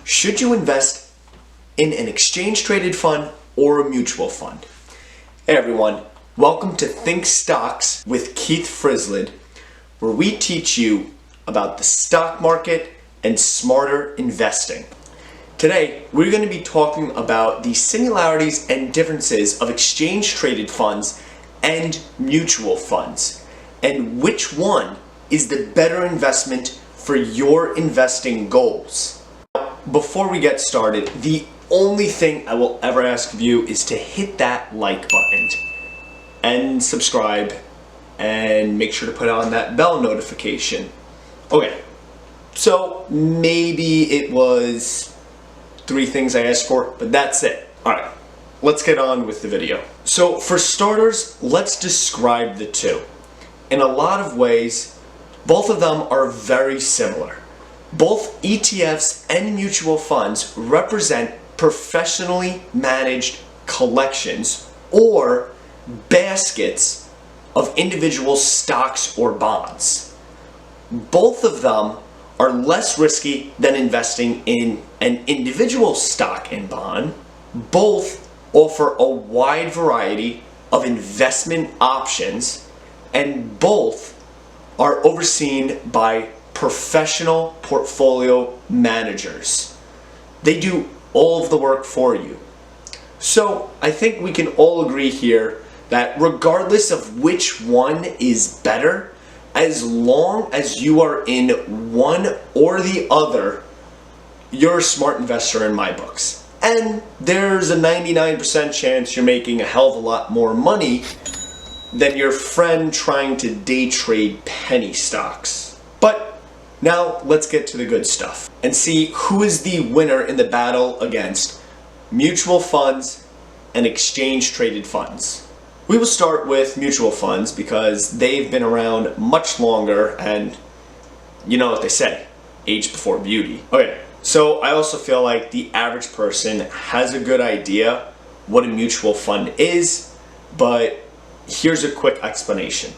Should you invest in an exchange-traded fund or a mutual fund? Hey everyone, welcome to Think Stocks with Keith Frislid, where we teach you about the stock market and smarter investing. Today, we're going to be talking about the similarities and differences of exchange-traded funds and mutual funds, and which one is the better investment for your investing goals. Before we get started, the only thing I will ever ask of you is to hit that like button and subscribe and make sure to put on that bell notification. Okay, so maybe it was 3 things I asked for, but that's it. Alright, let's get on with the video. So for starters, let's describe the two. In a lot of ways, both of them are very similar. Both ETFs and mutual funds represent professionally managed collections or baskets of individual stocks or bonds. Both of them are less risky than investing in an individual stock and bond. Both offer a wide variety of investment options, and both are overseen by professional portfolio managers. They do all of the work for you. So I think we can all agree here that regardless of which one is better, as long as you are in one or the other, you're a smart investor in my books. And there's a 99% chance you're making a hell of a lot more money than your friend trying to day trade penny stocks. But now let's get to the good stuff and see who is the winner in the battle against mutual funds and exchange-traded funds. We will start with mutual funds because they've been around much longer, and you know what they say, age before beauty. Okay, so I also feel like the average person has a good idea what a mutual fund is, but here's a quick explanation.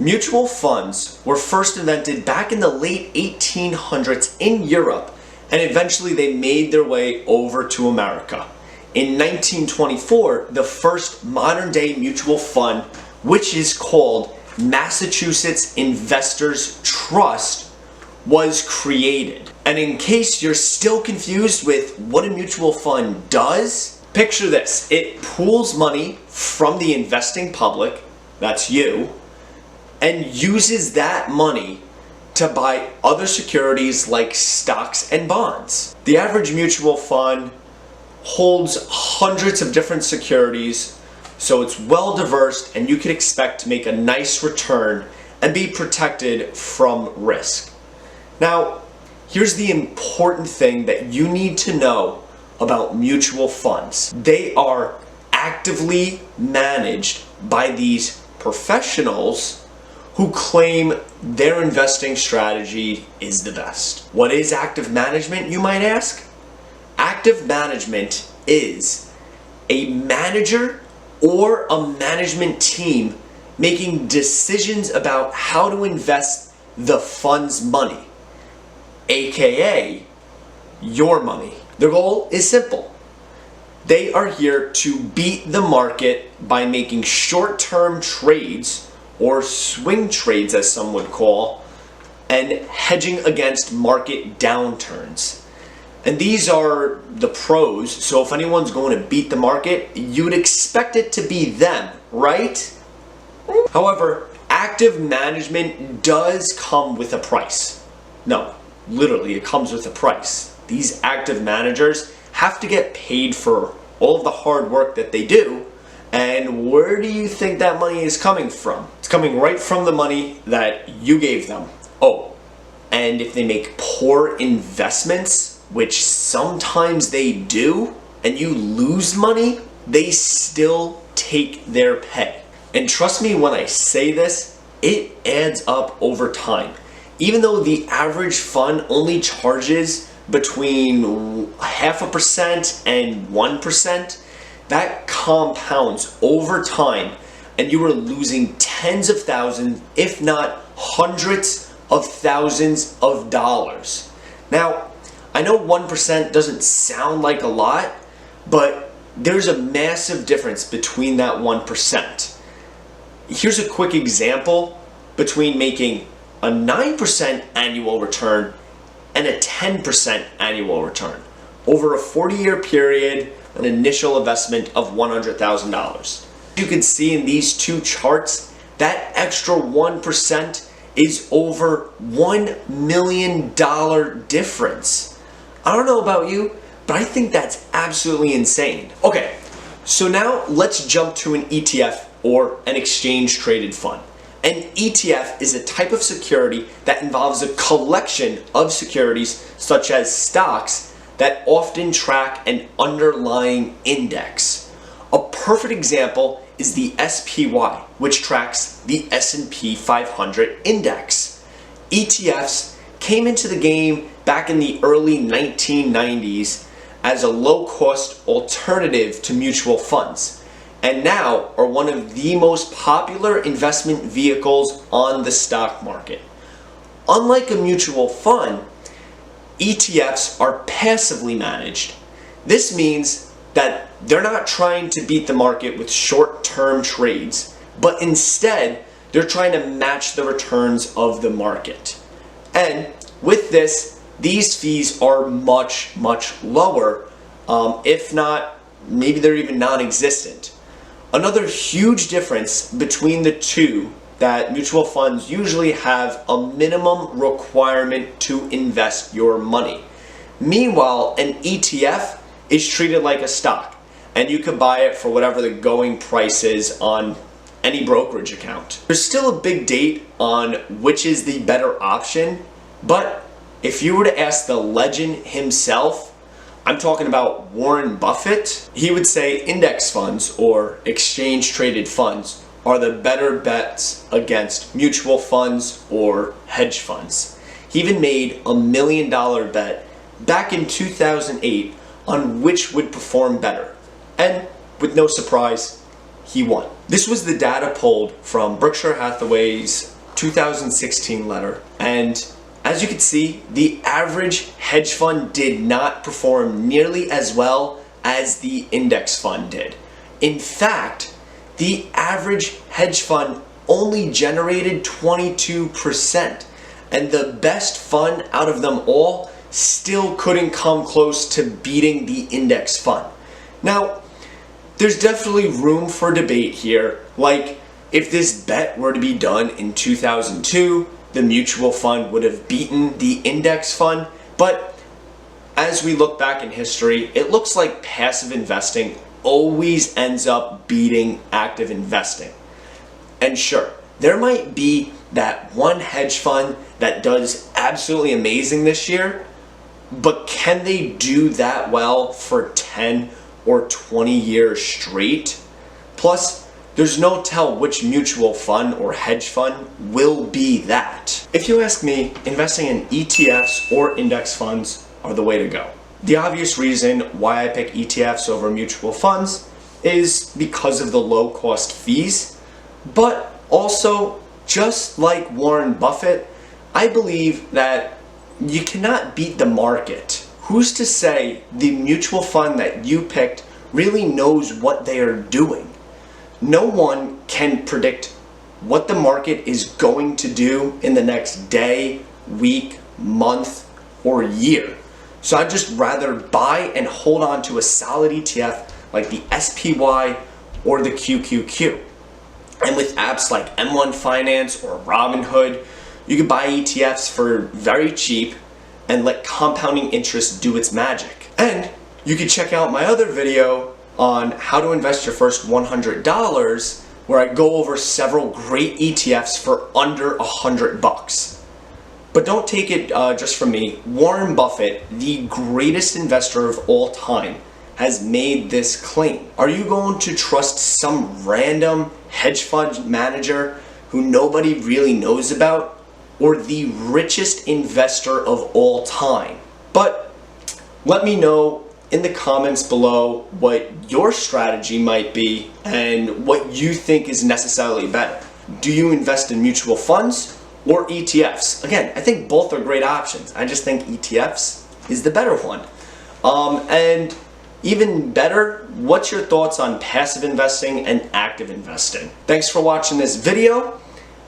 Mutual funds were first invented back in the late 1800s in Europe, and eventually they made their way over to America. In 1924, the first modern-day mutual fund, which is called Massachusetts Investors Trust, was created. And in case you're still confused with what a mutual fund does, picture this. It pools money from the investing public, that's you, and uses that money to buy other securities like stocks and bonds. The average mutual fund holds hundreds of different securities, so it's well diverse and you can expect to make a nice return and be protected from risk. Now, here's the important thing that you need to know about mutual funds. They are actively managed by these professionals who claim their investing strategy is the best. What is active management, you might ask? Active management is a manager or a management team making decisions about how to invest the fund's money, aka your money. Their goal is simple. They are here to beat the market by making short-term trades, or swing trades as some would call, and hedging against market downturns. And these are the pros, so if anyone's going to beat the market, you would expect it to be them, right? However, active management does come with a price. No, literally, it comes with a price. These active managers have to get paid for all of the hard work that they do. And where do you think that money is coming from? It's coming right from the money that you gave them. Oh, and if they make poor investments, which sometimes they do, and you lose money, they still take their pay. And trust me when I say this, it adds up over time. Even though the average fund only charges between 0.5% and 1%, that compounds over time, and you are losing tens of thousands, if not hundreds of thousands of dollars. Now, I know 1% doesn't sound like a lot, but there's a massive difference between that 1%. Here's a quick example between making a 9% annual return and a 10% annual return over a 40-year period, an initial investment of $100,000. You can see in these two charts that extra 1% is over $1 million difference. I don't know about you, but I think that's absolutely insane. Okay, so now let's jump to an ETF or an exchange traded fund. An ETF is a type of security that involves a collection of securities such as stocks that often track an underlying index. A perfect example is the SPY, which tracks the S&P 500 index. ETFs came into the game back in the early 1990s as a low-cost alternative to mutual funds, and now are one of the most popular investment vehicles on the stock market. Unlike a mutual fund, ETFs are passively managed. This means that they're not trying to beat the market with short-term trades, but instead they're trying to match the returns of the market. And with this, these fees are much, much lower, if not, maybe they're even non-existent. Another huge difference between the two, that mutual funds usually have a minimum requirement to invest your money. Meanwhile, an ETF is treated like a stock, and you can buy it for whatever the going price is on any brokerage account. There's still a big debate on which is the better option, but if you were to ask the legend himself, I'm talking about Warren Buffett, he would say index funds or exchange traded funds are the better bets against mutual funds or hedge funds. He even made $1 million bet back in 2008 on which would perform better. And with no surprise, he won. This was the data pulled from Berkshire Hathaway's 2016 letter, and as you can see, the average hedge fund did not perform nearly as well as the index fund did. In fact, the average hedge fund only generated 22%, and the best fund out of them all still couldn't come close to beating the index fund. Now, there's definitely room for debate here, like if this bet were to be done in 2002, the mutual fund would have beaten the index fund, but as we look back in history, it looks like passive investing always ends up beating active investing. And sure, there might be that one hedge fund that does absolutely amazing this year, but can they do that well for 10 or 20 years straight? Plus, there's no tell which mutual fund or hedge fund will be that. If you ask me, investing in ETFs or index funds are the way to go. The obvious reason why I pick ETFs over mutual funds is because of the low cost fees, but also, just like Warren Buffett, I believe that you cannot beat the market. Who's to say the mutual fund that you picked really knows what they are doing? No one can predict what the market is going to do in the next day, week, month, or year. So I'd just rather buy and hold on to a solid ETF like the SPY or the QQQ. And with apps like M1 Finance or Robinhood, you can buy ETFs for very cheap and let compounding interest do its magic. And you can check out my other video on how to invest your first $100, where I go over several great ETFs for under $100. But don't take it just from me. Warren Buffett, the greatest investor of all time, has made this claim. Are you going to trust some random hedge fund manager who nobody really knows about, or the richest investor of all time? But let me know in the comments below what your strategy might be and what you think is necessarily better. Do you invest in mutual funds or ETFs? Again, I think both are great options. I just think ETFs is the better one? And even better, what's your thoughts on passive investing and active investing? Thanks for watching this video.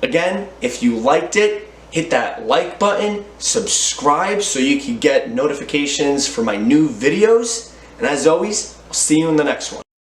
Again, if you liked it, hit that like button, subscribe so you can get notifications for my new videos. And as always, I'll see you in the next one.